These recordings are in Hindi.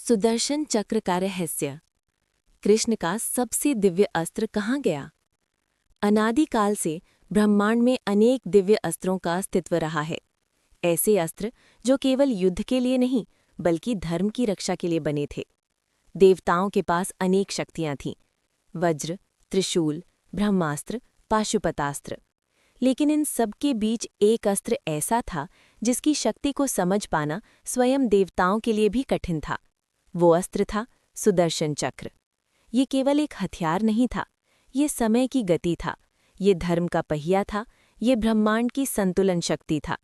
सुदर्शन चक्र का रहस्य। कृष्ण का सबसे दिव्य अस्त्र कहाँ गया? अनादिकाल से ब्रह्मांड में अनेक दिव्य अस्त्रों का अस्तित्व रहा है। ऐसे अस्त्र जो केवल युद्ध के लिए नहीं बल्कि धर्म की रक्षा के लिए बने थे। देवताओं के पास अनेक शक्तियां थीं, वज्र, त्रिशूल, ब्रह्मास्त्र, पाशुपतास्त्र। लेकिन इन सब के बीच एक अस्त्र ऐसा था जिसकी शक्ति को समझ पाना स्वयं देवताओं के लिए भी कठिन था। वो अस्त्र था सुदर्शन चक्र। ये केवल एक हथियार नहीं था, ये समय की गति था, ये धर्म का पहिया था, ये ब्रह्मांड की संतुलन शक्ति था,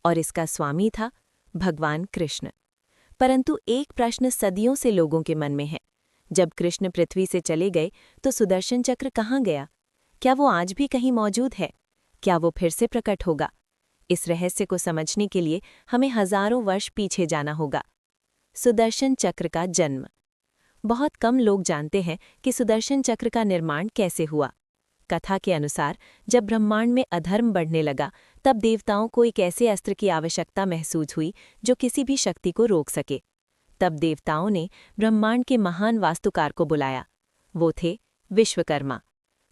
और इसका स्वामी था भगवान कृष्ण। परंतु एक प्रश्न सदियों से लोगों के मन में है। जब कृष्ण पृथ्वी से चले गए तो सुदर्शन चक्र कहाँ गया? क्या वो आज भी कहीं मौजूद है? क्या वो फिर से प्रकट होगा? इस रहस्य को समझने के लिए हमें हजारों वर्ष पीछे जाना होगा। सुदर्शन चक्र का जन्म। बहुत कम लोग जानते हैं कि सुदर्शन चक्र का निर्माण कैसे हुआ। कथा के अनुसार जब ब्रह्मांड में अधर्म बढ़ने लगा तब देवताओं को एक ऐसे अस्त्र की आवश्यकता महसूस हुई जो किसी भी शक्ति को रोक सके। तब देवताओं ने ब्रह्मांड के महान वास्तुकार को बुलाया। वो थे विश्वकर्मा।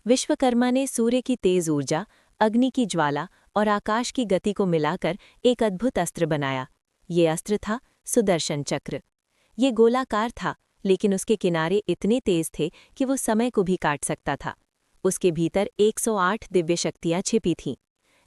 विश्वकर्मा ने सूर्य की तेज ऊर्जा, अग्नि की ज्वाला और आकाश की गति को मिलाकर एक अद्भुत अस्त्र बनाया। ये अस्त्र था सुदर्शन चक्र। ये गोलाकार था, लेकिन उसके किनारे इतने तेज थे कि वो समय को भी काट सकता था। उसके भीतर 108 दिव्य शक्तियां छिपी थीं।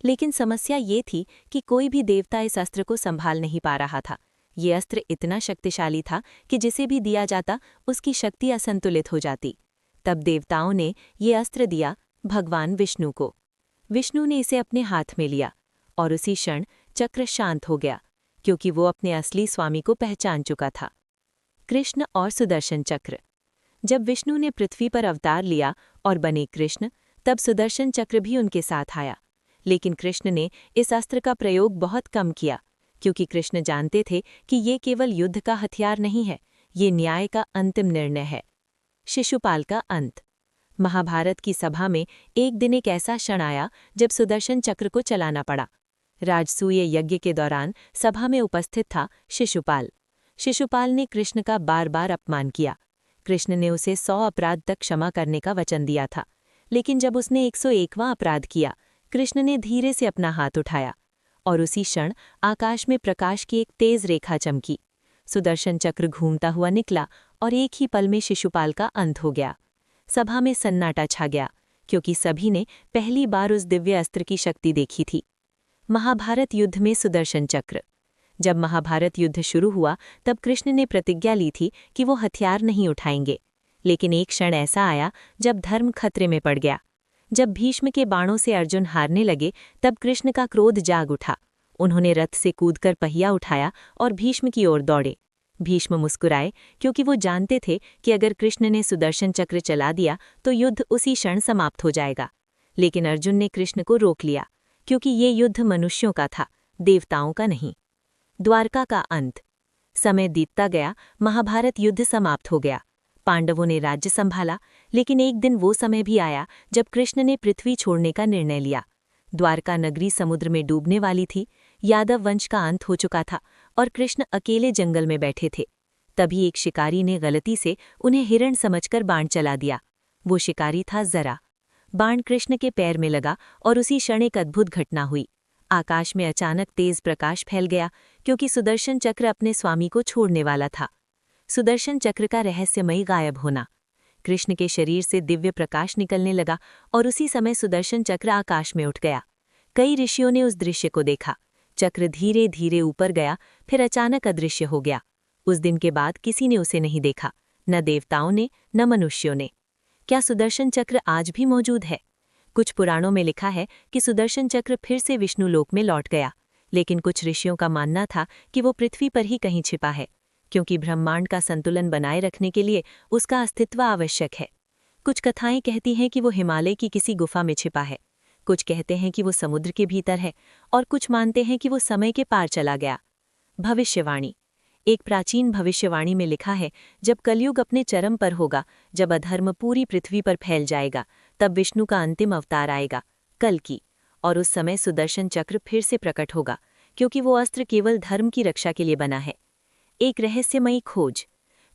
लेकिन समस्या ये थी कि कोई भी देवता इस अस्त्र को संभाल नहीं पा रहा था। ये अस्त्र इतना शक्तिशाली था कि जिसे भी दिया जाता उसकी शक्ति असंतुलित हो जाती। तब देवताओं ने ये अस्त्र दिया भगवान विष्णु को। विष्णु ने इसे अपने हाथ में लिया और उसी क्षण चक्र शांत हो गया, क्योंकि वो अपने असली स्वामी को पहचान चुका था। कृष्ण और सुदर्शन चक्र। जब विष्णु ने पृथ्वी पर अवतार लिया और बने कृष्ण, तब सुदर्शन चक्र भी उनके साथ आया। लेकिन कृष्ण ने इस अस्त्र का प्रयोग बहुत कम किया, क्योंकि कृष्ण जानते थे कि ये केवल युद्ध का हथियार नहीं है, ये न्याय का अंतिम निर्णय है। शिशुपाल का अंत। महाभारत की सभा में एक दिन एक ऐसा क्षण आया जब सुदर्शन चक्र को चलाना पड़ा। राजसूय यज्ञ के दौरान सभा में उपस्थित था शिशुपाल। शिशुपाल ने कृष्ण का बार बार अपमान किया। कृष्ण ने उसे 100 अपराध तक क्षमा करने का वचन दिया था, लेकिन जब उसने 101वां अपराध किया, कृष्ण ने धीरे से अपना हाथ उठाया और उसी क्षण आकाश में प्रकाश की एक तेज रेखा चमकी। सुदर्शन चक्र घूमता हुआ निकला और एक ही पल में शिशुपाल का अंत हो गया। सभा में सन्नाटा छा गया, क्योंकि सभी ने पहली बार उस दिव्य अस्त्र की शक्ति देखी थी। महाभारत युद्ध में सुदर्शन चक्र। जब महाभारत युद्ध शुरू हुआ तब कृष्ण ने प्रतिज्ञा ली थी कि वो हथियार नहीं उठाएंगे। लेकिन एक क्षण ऐसा आया जब धर्म खतरे में पड़ गया। जब भीष्म के बाणों से अर्जुन हारने लगे तब कृष्ण का क्रोध जाग उठा। उन्होंने रथ से कूदकर पहिया उठाया और भीष्म की ओर दौड़े। भीष्म मुस्कुराए, क्योंकि वो जानते थे कि अगर कृष्ण ने सुदर्शन चक्र चला दिया तो युद्ध उसी क्षण समाप्त हो जाएगा। लेकिन अर्जुन ने कृष्ण को रोक लिया, क्योंकि ये युद्ध मनुष्यों का था, देवताओं का नहीं। द्वारका का अंत। समय बीतता गया, महाभारत युद्ध समाप्त हो गया। पांडवों ने राज्य संभाला, लेकिन एक दिन वो समय भी आया जब कृष्ण ने पृथ्वी छोड़ने का निर्णय लिया। द्वारका नगरी समुद्र में डूबने वाली थी, यादव वंश का अंत हो चुका था और कृष्ण अकेले जंगल में बैठे थे। तभी एक शिकारी ने गलती से उन्हें हिरण समझकर बाण चला दिया। वो शिकारी था जरा। बाण कृष्ण के पैर में लगा और उसी क्षण एक अद्भुत घटना हुई। आकाश में अचानक तेज प्रकाश फैल गया, क्योंकि सुदर्शन चक्र अपने स्वामी को छोड़ने वाला था। सुदर्शन चक्र का रहस्यमयी गायब होना। कृष्ण के शरीर से दिव्य प्रकाश निकलने लगा और उसी समय सुदर्शन चक्र आकाश में उठ गया। कई ऋषियों ने उस दृश्य को देखा। चक्र धीरे धीरे ऊपर गया, फिर अचानक अदृश्य हो गया। उस दिन के बाद किसी ने उसे नहीं देखा, न देवताओं ने न मनुष्यों ने। क्या सुदर्शन चक्र आज भी मौजूद है? कुछ पुराणों में लिखा है कि सुदर्शन चक्र फिर से विष्णु लोक में लौट गया, लेकिन कुछ ऋषियों का मानना था कि वो पृथ्वी पर ही कहीं छिपा है, क्योंकि ब्रह्मांड का संतुलन बनाए रखने के लिए उसका अस्तित्व आवश्यक है। कुछ कथाएं कहती हैं कि वो हिमालय की किसी गुफा में छिपा है, कुछ कहते हैं कि वो समुद्र के भीतर है, और कुछ मानते हैं कि वो समय के पार चला गया। भविष्यवाणी। एक प्राचीन भविष्यवाणी में लिखा है, जब कलयुग अपने चरम पर होगा, जब अधर्म पूरी पृथ्वी पर फैल जाएगा, तब विष्णु का अंतिम अवतार आएगा, कल्कि, और उस समय सुदर्शन चक्र फिर से प्रकट होगा, क्योंकि वो अस्त्र केवल धर्म की रक्षा के लिए बना है। एक रहस्यमयी खोज।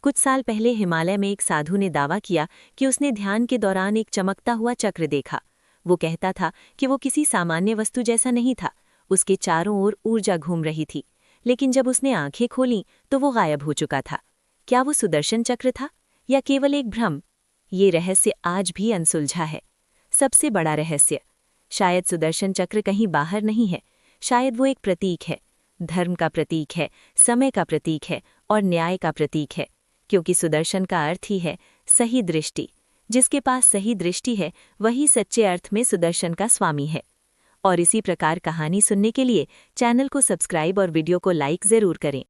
कुछ साल पहले हिमालय में एक साधु ने दावा किया कि उसने ध्यान के दौरान एक चमकता हुआ चक्र देखा। वो कहता था कि वो किसी सामान्य वस्तु जैसा नहीं था, उसके चारों ओर ऊर्जा घूम रही थी। लेकिन जब उसने आंखें खोलीं तो वो गायब हो चुका था। क्या वो सुदर्शन चक्र था या केवल एक भ्रम? ये रहस्य आज भी अनसुलझा है। सबसे बड़ा रहस्य, शायद सुदर्शन चक्र कहीं बाहर नहीं है, शायद वो एक प्रतीक है, धर्म का प्रतीक है, समय का प्रतीक है और न्याय का प्रतीक है। क्योंकि सुदर्शन का अर्थ ही है सही दृष्टि। जिसके पास सही दृष्टि है वही सच्चे अर्थ में सुदर्शन का स्वामी है। और इसी प्रकार कहानी सुनने के लिए चैनल को सब्सक्राइब और वीडियो को लाइक ज़रूर करें।